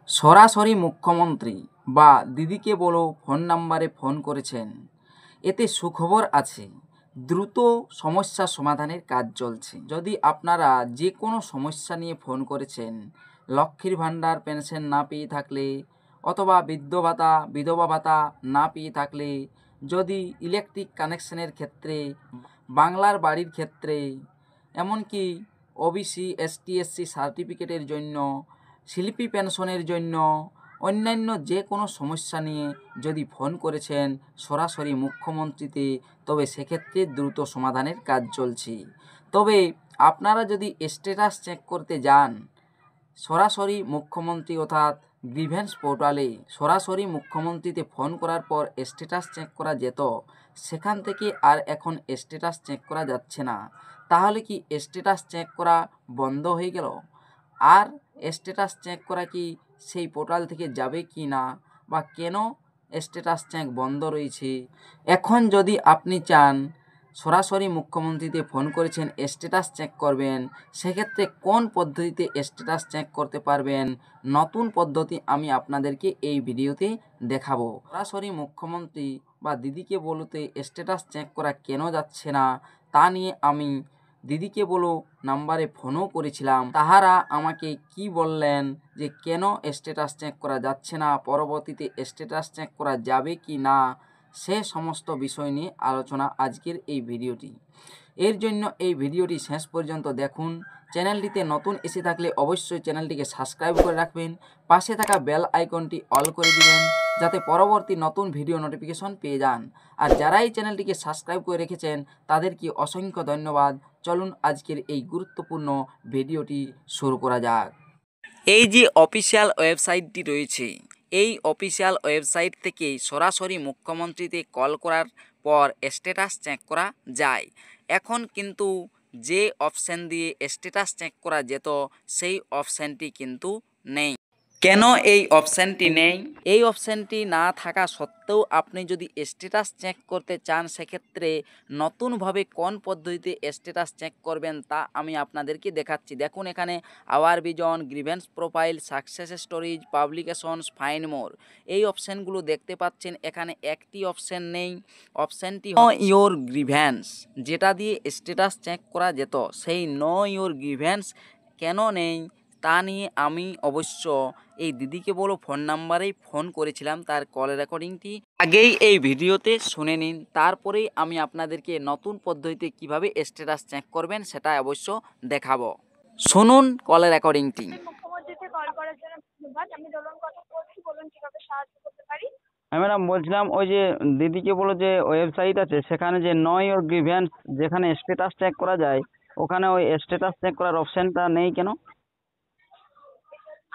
সরাসরি মুখ্যমন্ত্রী বা দিদিকে বলো ফোন নাম্বারে ফোন করেছেন। এতে সুখবর আছে, দ্রুত সমস্যা সমাধানের কাজ চলছে। যদি আপনারা যে কোনো সমস্যা নিয়ে ফোন করেছেন, লক্ষ্মীর ভাণ্ডার পেনশন না পেয়ে থাকলে, অথবা বৃদ্ধ ভাতা বিধবা ভাতা না পেয়ে থাকলে, যদি ইলেকট্রিক কানেকশনের ক্ষেত্রে, বাংলার বাড়ির ক্ষেত্রে, এমনকি ওবিসি এসটি এসসি সার্টিফিকেটের জন্য, শিল্পী পেনশনের জন্য, অন্যান্য যে কোনো সমস্যা নিয়ে যদি ফোন করেছেন সরাসরি মুখ্যমন্ত্রীতে, তবে সেক্ষেত্রে দ্রুত সমাধানের কাজ চলছে। তবে আপনারা যদি স্ট্যাটাস চেক করতে যান সরাসরি মুখ্যমন্ত্রী অর্থাৎ গ্রিভেন্স পোর্টালে, সরাসরি মুখ্যমন্ত্রীতে ফোন করার পর স্ট্যাটাস চেক করা যেত, সেখান থেকে আর এখন স্ট্যাটাস চেক করা যাচ্ছে না। তাহলে কি স্ট্যাটাস চেক করা বন্ধ হয়ে গেল? আর স্ট্যাটাস চেক করা কি সেই পোর্টাল থেকে যাবে কি না, বা কেন স্ট্যাটাস চেক বন্ধ রয়েছে? এখন যদি আপনি চান সরাসরি মুখ্যমন্ত্রীতে ফোন করেছেন স্ট্যাটাস চেক করবেন, সেক্ষেত্রে কোন পদ্ধতিতে স্ট্যাটাস চেক করতে পারবেন, নতুন পদ্ধতি আমি আপনাদেরকে এই ভিডিওতে দেখাবো। সরাসরি মুখ্যমন্ত্রী বা দিদিকে বলতে স্ট্যাটাস চেক করা কেন যাচ্ছে না তা নিয়ে আমি দিদিকে বলো নাম্বারে ফোনও করেছিলাম। তাহারা আমাকে কি বললেন যে কেন স্ট্যাটাস চেক করা যাচ্ছে না, পরবর্তীতে স্ট্যাটাস চেক করা যাবে কি না, সে সমস্ত বিষয় নিয়ে আলোচনা আজকের এই ভিডিওটি। এর জন্য এই ভিডিওটি শেষ পর্যন্ত দেখুন। চ্যানেলটিতে নতুন এসে থাকলে অবশ্যই চ্যানেলটিকে সাবস্ক্রাইব করে রাখবেন, পাশে থাকা বেল আইকনটি অল করে দিবেন যাতে পরবর্তী নতুন ভিডিও নোটিফিকেশন পেয়ে যান। আর যারা এই চ্যানেলটিকে সাবস্ক্রাইব করে রেখেছেন তাদেরকে অসংখ্য ধন্যবাদ। চলুন আজকের এই গুরুত্বপূর্ণ ভিডিওটি শুরু করা যাক। এই যে অফিসিয়াল ওয়েবসাইটটি রয়েছে, এই অফিসিয়াল ওয়েবসাইট থেকে সরাসরি মুখ্যমন্ত্রীতে কল করার পর স্ট্যাটাস চেক করা যায়। এখন কিন্তু যে অপশান দিয়ে স্ট্যাটাস চেক করা যেত সেই অপশানটি কিন্তু নেই। কেন এই অপশানটি নেই? এই অপশানটি না থাকা সত্ত্বেও আপনি যদি স্ট্যাটাস চেক করতে চান, সেক্ষেত্রে নতুনভাবে কোন পদ্ধতিতে স্ট্যাটাস চেক করবেন তা আমি আপনাদেরকে দেখাচ্ছি। দেখুন এখানে our vision, grievance profile, success stories, publications, find more, এই অপশানগুলো দেখতে পাচ্ছেন। এখানে একটি অপশান নেই, অপশানটি নো ইয়োর গ্রিভেন্স, যেটা দিয়ে স্ট্যাটাস চেক করা যেত, সেই নো ইয়োর গ্রিভেন্স কেন নেই তা নিয়ে আমি অবশ্য এই দিদিকে বলো ফোন নাম্বারেই ফোন করেছিলাম। তার কল রেকর্ডিংটি আগেই এই ভিডিওতে শুনে নিন, তারপরেই আমি আপনাদেরকে নতুন পদ্ধতিতে কিভাবে স্ট্যাটাস চেক করবেন সেটা অবশ্য দেখাবো। শুনুন কল রেকর্ডিংটি। মুখ্যমন্ত্রীকে কল করার জন্য ধন্যবাদ। আমি দোলন কথা বলছি, বলুন কিভাবে সাহায্য করতে পারি। হ্যাঁ ম্যাডাম, বলছিলাম ওই যে দিদিকে বলো যে ওয়েবসাইট আছে সেখানে যে নো ইওর গ্রিভেন্স, যেখানে স্ট্যাটাস চেক করা যায়, ওখানে ওই স্ট্যাটাস চেক করার অপশনটা নেই কেন?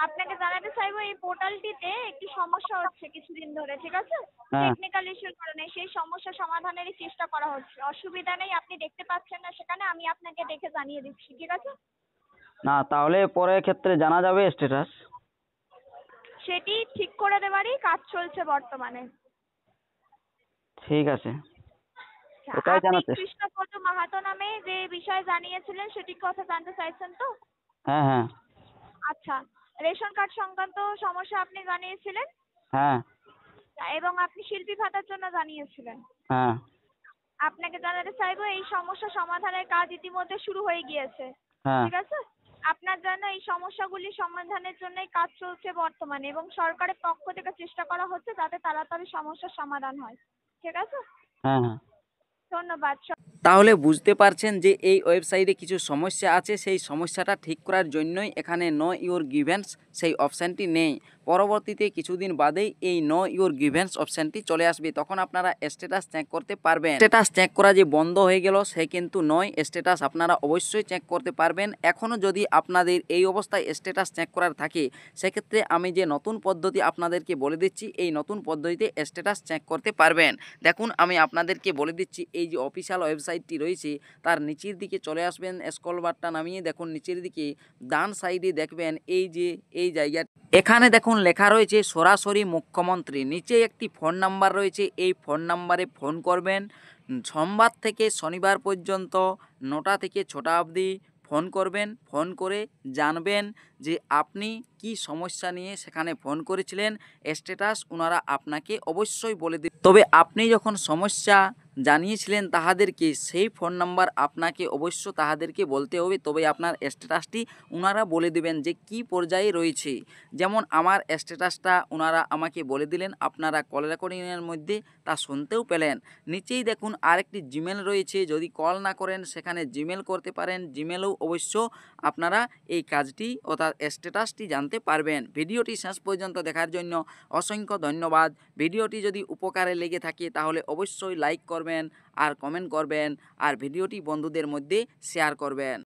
আপনাকে জানাতে চাইবো এই পোর্টালটিতে একটি সমস্যা হচ্ছে কিছুদিন ধরে, ঠিক আছে? হ্যাঁ। টেকনিক্যাল ইস্যুর কারণে সেই সমস্যা সমাধানেরই চেষ্টা করা হচ্ছে। অসুবিধা নেই, আপনি দেখতে পাচ্ছেন না সেখানে, আমি আপনাকে দেখে জানিয়ে দিচ্ছি, ঠিক আছে? না, তাহলে পরের ক্ষেত্রে জানা যাবে স্ট্যাটাস? সেটি ঠিক করে দেওয়ারই কাজ চলছে বর্তমানে। ঠিক আছে, ওটাই আপনি জানাতে। কৃষ্ণপদ মাহাতো নামে যে বিষয় জানিয়েছিলেন সেটির কথা জানতে চাইছেন তো? হ্যাঁ হ্যাঁ আচ্ছা, রেশন কার্ড সংক্রান্ত সমস্যা আপনি জানিয়েছিলেন হ্যাঁ এবং আপনি শিল্পী ভাতার জন্য জানিয়েছিলেন। হ্যাঁ আপনাকে জানাতে চাইবো এই সমস্যা সমাধানের কাজ ইতিমধ্যে শুরু হয়ে গিয়েছে, হ্যাঁ ঠিক আছে? আপনার জন্য এই সমস্যাগুলি সমাধানের জন্যই কাজ চলছে বর্তমানে, এবং সরকারের পক্ষ থেকে চেষ্টা করা হচ্ছে যাতে তাড়াতাড়ি সমস্যার সমাধান হয়, ঠিক আছে? হ্যাঁ হ্যাঁ ধন্যবাদ। তাহলে বুঝতে পারছেন যে এই ওয়েবসাইটে কিছু সমস্যা আছে, সেই সমস্যাটা ঠিক করার জন্যই এখানে নো ইওর গ্রিভেন্স সেই অপশানটি নেই। পরবর্তীতে কিছুদিন বাদেই এই নো ইওর গ্রিভেন্স অপশানটি চলে আসবে, তখন আপনারা স্ট্যাটাস চেক করতে পারবেন। স্ট্যাটাস চেক করা যে বন্ধ হয়ে গেল সে কিন্তু নয়, স্ট্যাটাস আপনারা অবশ্যই চেক করতে পারবেন। এখনও যদি আপনাদের এই অবস্থায় স্ট্যাটাস চেক করার থাকে, সেক্ষেত্রে আমি যে নতুন পদ্ধতি আপনাদেরকে বলে দিচ্ছি, এই নতুন পদ্ধতিতে স্ট্যাটাস চেক করতে পারবেন। দেখুন আমি আপনাদেরকে বলে দিচ্ছি, এই যে অফিসিয়াল ওয়েবসাইটটি রয়েছে তার নিচের দিকে চলে আসবেন, স্ক্রল বারটা নামিয়ে দেখুন নিচের দিকে ডান সাইডে দেখবেন এই যে এই জায়গা, এখানে দেখুন লেখা রয়েছে সরাসরি মুখ্যমন্ত্রী, নিচে একটি ফোন নাম্বার রয়েছে, এই ফোন নাম্বারে ফোন করবেন। সোমবার থেকে শনিবার পর্যন্ত 9টা থেকে 6টা অবধি ফোন করবেন, ফোন করে জানবেন যে আপনি কি সমস্যা নিয়ে সেখানে ফোন করেছিলেন। স্ট্যাটাস ওনারা আপনাকে অবশ্যই বলে দেবে। তবে আপনি যখন সমস্যা জানিয়েছিলেন তাহাদেরকে, সেই ফোন নাম্বার আপনাকে অবশ্য তাহাদেরকে বলতে হবে, তবে আপনার স্ট্যাটাসটি ওনারা বলে দেবেন যে কি পর্যায়ে রয়েছে। যেমন আমার স্ট্যাটাসটা ওনারা আমাকে বলে দিলেন, আপনারা কল রেকর্ডিংয়ের মধ্যে তা শুনতেও পেলেন। নিচেই দেখুন আরেকটি জিমেল রয়েছে, যদি কল না করেন সেখানে জিমেল করতে পারেন, জিমেলেও অবশ্য আপনারা এই কাজটি অর্থাৎ স্ট্যাটাসটি জানতে পারবেন। ভিডিওটি শেষ পর্যন্ত দেখার জন্য অসংখ্য ধন্যবাদ। ভিডিওটি যদি উপকারে লেগে থাকে তাহলে অবশ্যই লাইক করবেন আর কমেন্ট করবেন আর ভিডিওটি বন্ধুদের মধ্যে শেয়ার করবেন।